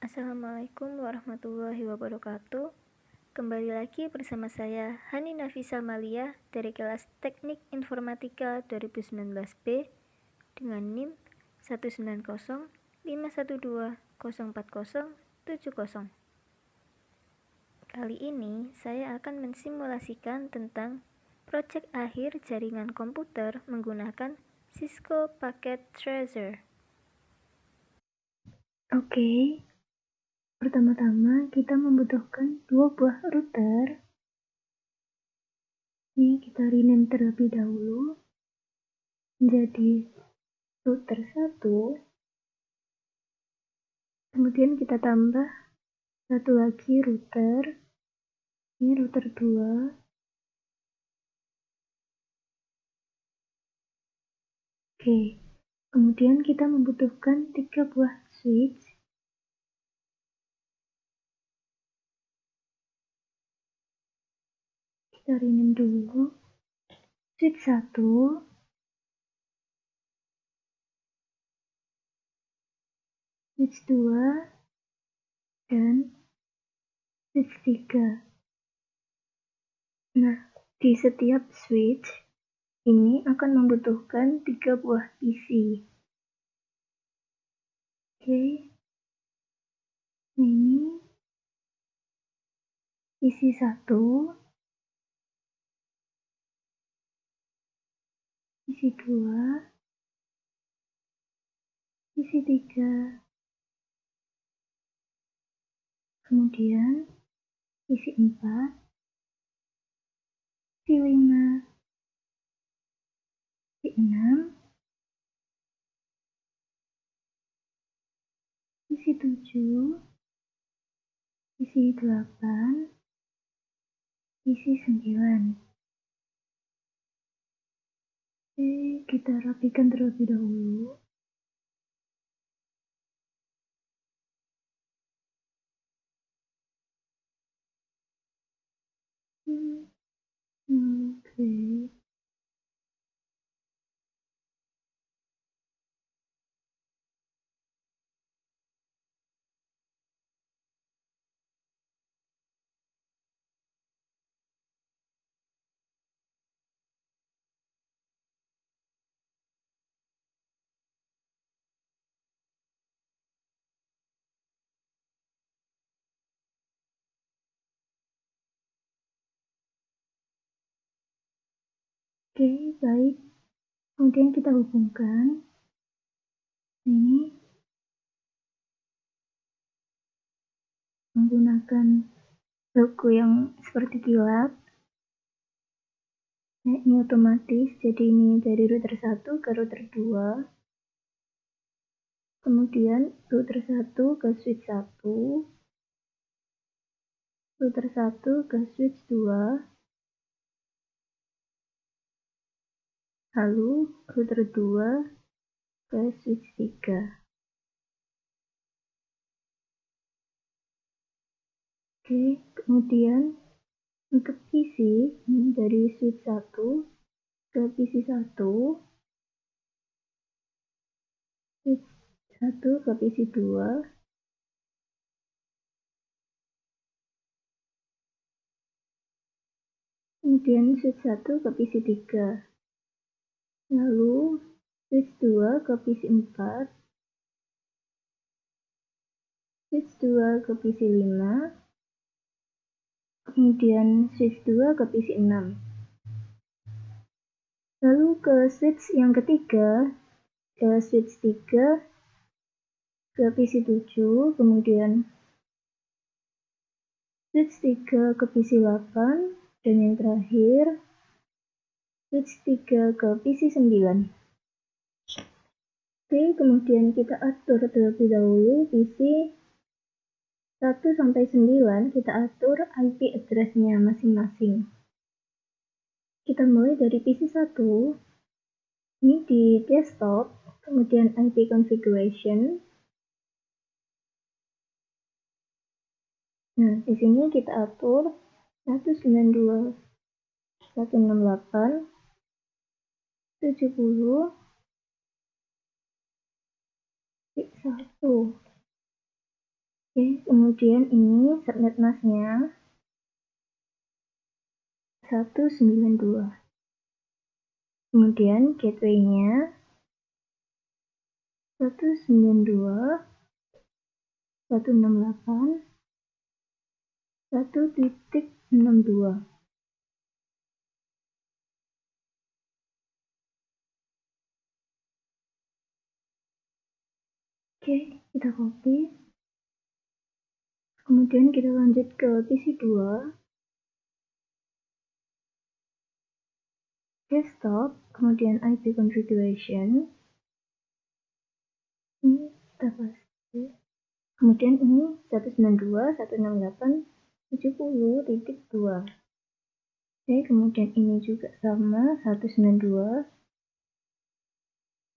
Assalamualaikum warahmatullahi wabarakatuh. Kembali lagi bersama saya Hani Nafisa Malia dari kelas Teknik Informatika 2019B dengan NIM 19051204070. Kali ini saya akan mensimulasikan tentang proyek akhir jaringan komputer menggunakan Cisco Packet Tracer. Oke, pertama-tama kita membutuhkan dua buah router. Ini kita rename terlebih dahulu menjadi router 1. Kemudian kita tambah satu lagi router. Ini router 2. Oke, kemudian kita membutuhkan 3 buah switch. Kita rename dulu. Switch 1, switch 2, dan switch 3. Nah, di setiap switch ini akan membutuhkan 3 buah PC. Oke, ini PC 1, PC 2, PC 3, kemudian PC 4, PC 5, PC 6, PC 7, PC 8, PC 9. Oke, kita rapikan terlebih dahulu. Oke. Oke, baik. Kemudian kita hubungkan. Ini menggunakan logo yang seperti kilat. Nah, ini otomatis, jadi ini dari router 1 ke router 2. Kemudian router 1 ke switch 1. Router 1 ke switch 2. Lalu router 2 ke switch 3. Oke, kemudian untuk PC ini dari switch 1 ke PC 1, switch 1 ke PC 2, kemudian switch 1 ke PC 3, lalu switch 2 ke PC 4, switch 2 ke PC 5, kemudian switch 2 ke PC 6. Lalu ke switch yang ketiga, ke switch 3 ke PC 7, kemudian switch 3 ke PC 8, dan yang terakhir switch 3 ke PC 9. Oke, kemudian kita atur terlebih dahulu PC 1 sampai 9, kita atur IP address-nya masing-masing. Kita mulai dari PC 1, ini di desktop, kemudian IP configuration. Nah, di sini kita atur 192.168.70.1. Oke, kemudian ini subnet masknya 192. Kemudian gateway-nya 192, 168, 1.62. Oke, kita copy. Kemudian kita lanjut ke PC 2. Desktop, kemudian IP configuration. Ini kita pasti. Kemudian ini 192.168.70.2. Oke, kemudian ini juga sama 192.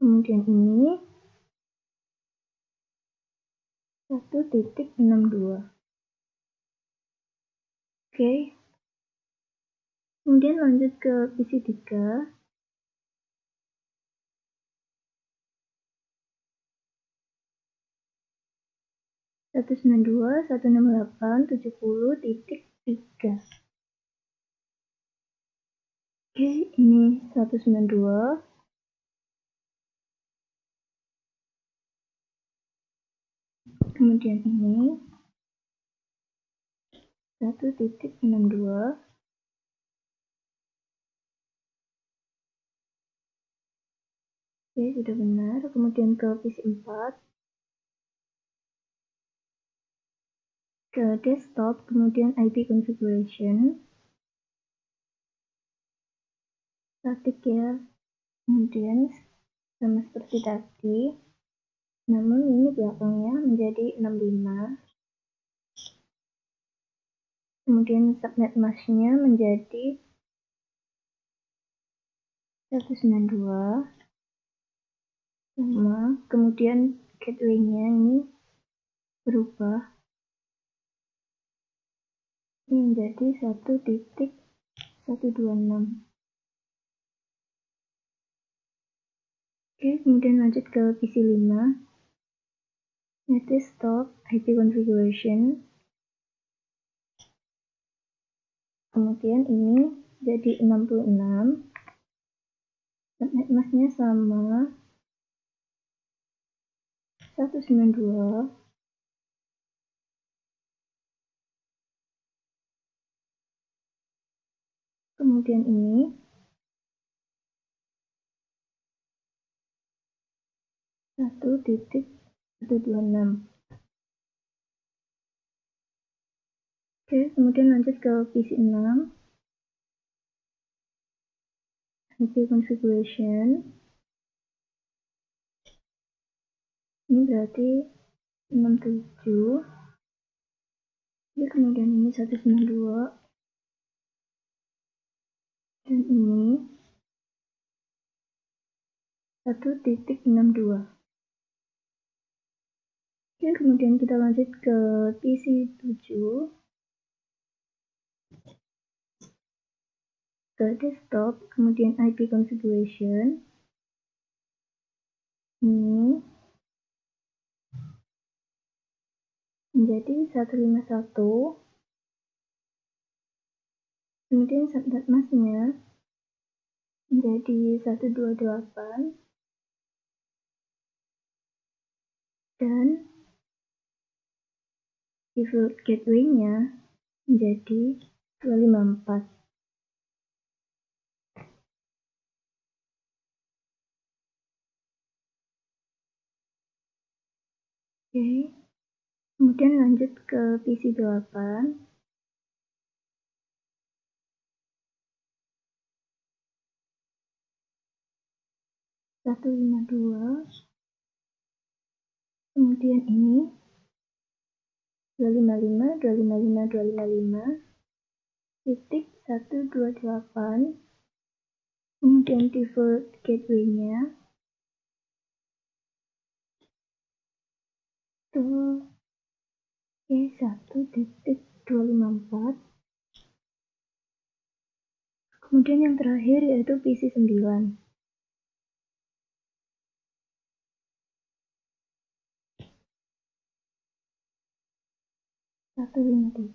Kemudian ini 1.62. Oke. Kemudian lanjut ke PC 3. Oke, ini 192. Kemudian ini 1.62. Oke, sudah benar. Kemudian ke PC 4. Ke desktop, kemudian IP configuration. Static ya. Kemudian sama seperti tadi. Namun ini belakangnya menjadi 65. Kemudian subnet masknya menjadi 192. Sama. Kemudian gateway-nya ini berubah. Ini menjadi 1.126. Oke, kemudian lanjut ke PC 5. Desktop, IP configuration. Kemudian ini jadi 66. Subnet masknya sama 192. Kemudian ini 1.126. Oke, kemudian lanjut ke PC 6. IP configuration. Ini berarti 67. Oke, kemudian ini 192. Dan ini 1.62. Oke, kemudian kita lanjut ke PC 7. Ke desktop, kemudian IP configuration. Ini menjadi 151. Kemudian subnet masknya menjadi 128. Dan default gateway-nya menjadi 254. Oke, kemudian lanjut ke PC 8. Satu lima dua. Kemudian ini 255.255.255.128. Kemudian default gateway-nya itu 1.254. Kemudian yang terakhir yaitu PC 9. 153,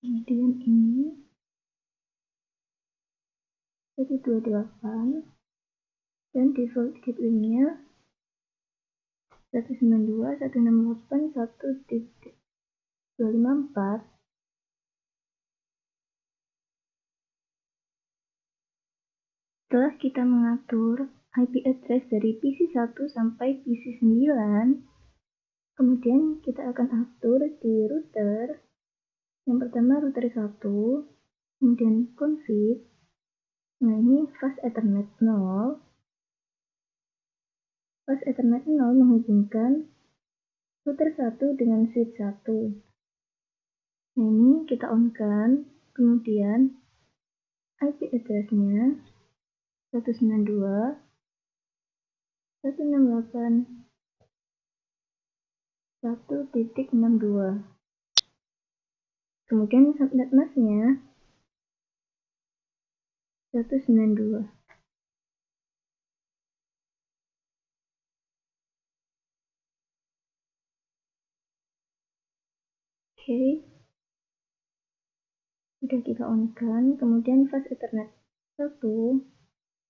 kemudian ini 128, dan default gateway-nya 192.168.1.254. Setelah kita mengatur IP address dari PC1 sampai PC9, kemudian kita akan atur di router. Yang pertama router 1, kemudian config. Nah, ini fast Ethernet 0. Fast Ethernet 0 menghubungkan router 1 dengan switch 1. Nah, ini kita on-kan, kemudian IP address-nya 192.168.1.62. Kemudian subnet mask-nya 192. Oke, sudah kita on-kan, kemudian fast Ethernet 1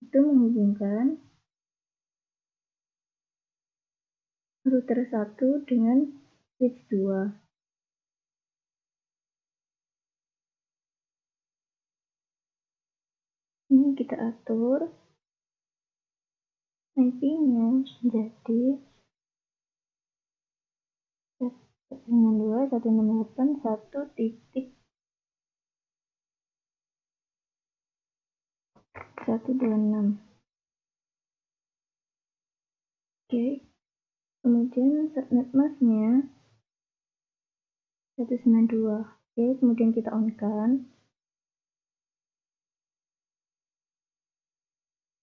itu menghubungkan router 1 dengan switch 2. Ini kita atur IP-nya menjadi 192.168.1.126. Oke, kemudian subnet mask-nya 192. Oke, kemudian kita on-kan.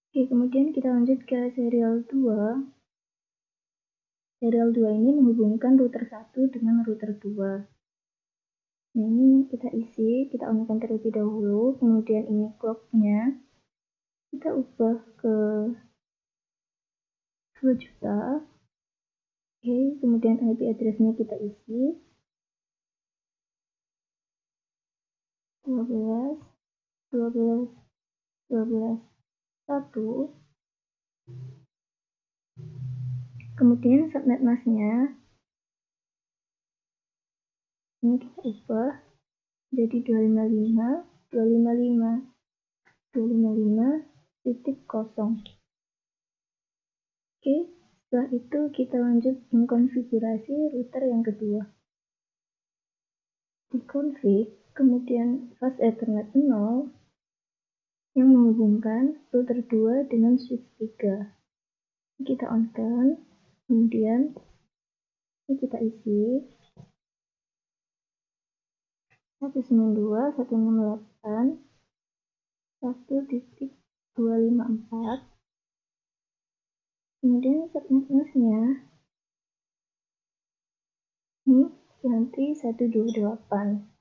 Oke, kemudian kita lanjut ke serial 2. Serial 2 ini menghubungkan router 1 dengan router 2. Nah, ini kita isi, kita on-kan terlebih dahulu, kemudian ini clock-nya kita ubah ke 2 juta. Oke, kemudian IP address-nya kita isi 12 12 12 1. Kemudian subnet mask-nya ini kita ubah jadi 255 255 255.0. Oke, setelah itu kita lanjut mengkonfigurasi router yang kedua. Di config, kemudian fast Ethernet 0 yang menghubungkan router 2 dengan switch 3. Kita on-kan, kemudian ini kita isi 192.168.1.254. Kemudian subnet mask-nya ini ganti 128.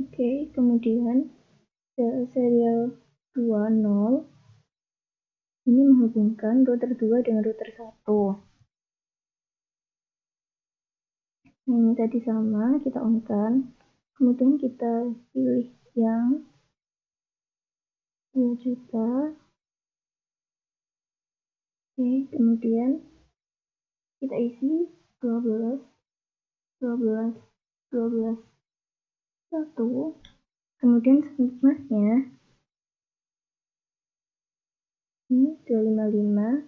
Oke, kemudian serial 20 ini menghubungkan router 2 dengan router 1. Nah, ini tadi sama, kita on-kan. Kemudian kita pilih yang 2 juta. Oke, kemudian kita isi 12 12 12 1. Kemudian subnet mask-nya ini 255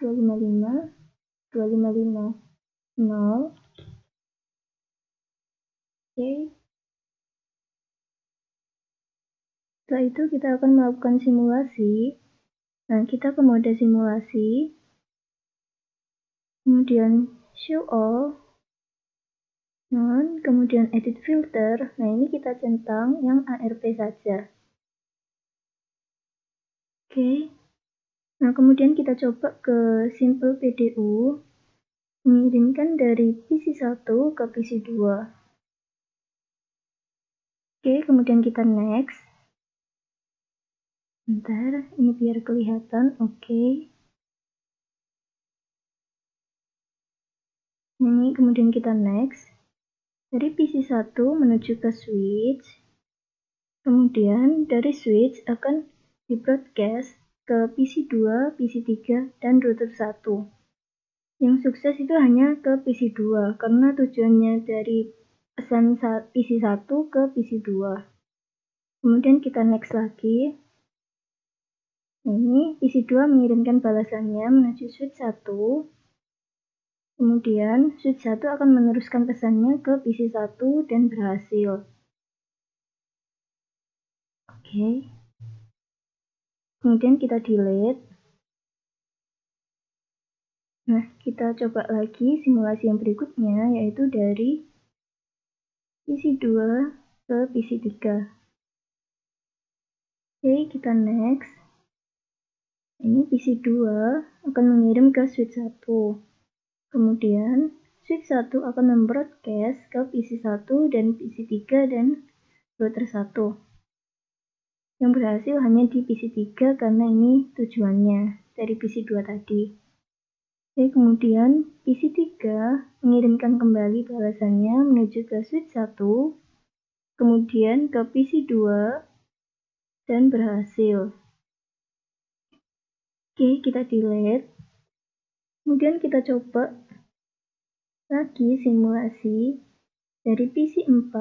255 255 0. Oke. Setelah itu kita akan melakukan simulasi. Nah, kita ke mode simulasi. Kemudian show all. Kemudian edit filter. Nah, ini kita centang yang ARP saja. Oke. Nah, kemudian kita coba ke simple PDU. Mengirimkan dari PC1 ke PC2. Oke, kemudian kita next. Bentar, ini biar kelihatan. Oke. Ini kemudian kita next. Dari PC1 menuju ke switch. Kemudian dari switch akan di-broadcast ke PC2, PC3, dan router 1. Yang sukses itu hanya ke PC2 karena tujuannya dari pesan PC1 ke PC2. Kemudian kita next lagi. Ini PC2 mengirimkan balasannya menuju switch 1. Kemudian switch 1 akan meneruskan pesannya ke PC1 dan berhasil. Oke. Kemudian kita delete. Nah, kita coba lagi simulasi yang berikutnya, yaitu dari PC2 ke PC3. Oke, kita next. Ini PC2 akan mengirim ke switch 1. Kemudian, switch 1 akan membroadcast ke PC1 dan PC3 dan router 1. Yang berhasil hanya di PC3 karena ini tujuannya dari PC2 tadi. Oke, kemudian PC3 mengirimkan kembali balasannya menuju ke switch 1, kemudian ke PC2, dan berhasil. Oke, kita delete. Kemudian kita coba lagi simulasi dari PC4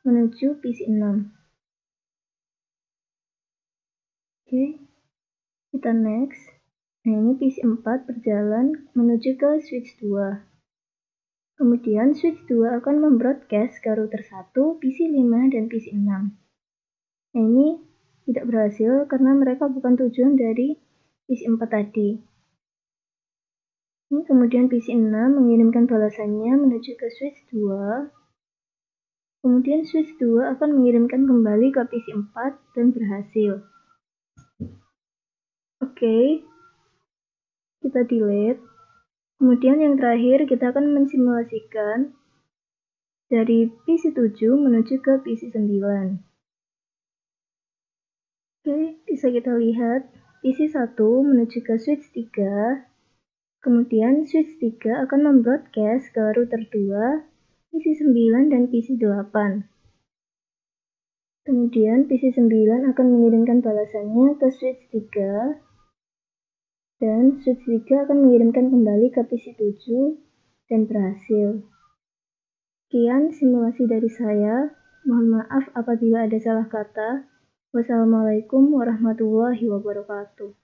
menuju PC6. Oke, kita next. Nah, ini PC4 berjalan menuju ke switch 2. Kemudian switch 2 akan membroadcast ke router 1, PC5, dan PC6. Nah, ini tidak berhasil karena mereka bukan tujuan dari PC4 tadi. Ini kemudian PC6 mengirimkan balasannya menuju ke switch 2. Kemudian switch 2 akan mengirimkan kembali ke PC4 dan berhasil. Oke, kita delete. Kemudian yang terakhir kita akan mensimulasikan dari PC7 menuju ke PC9. Oke, bisa kita lihat PC1 menuju ke switch 3. Kemudian switch 3 akan membroadcast ke router 2, PC9, dan PC8. Kemudian PC9 akan mengirimkan balasannya ke switch 3, dan switch 3 akan mengirimkan kembali ke PC7 dan berhasil. Sekian simulasi dari saya. Mohon maaf apabila ada salah kata. Wassalamualaikum warahmatullahi wabarakatuh.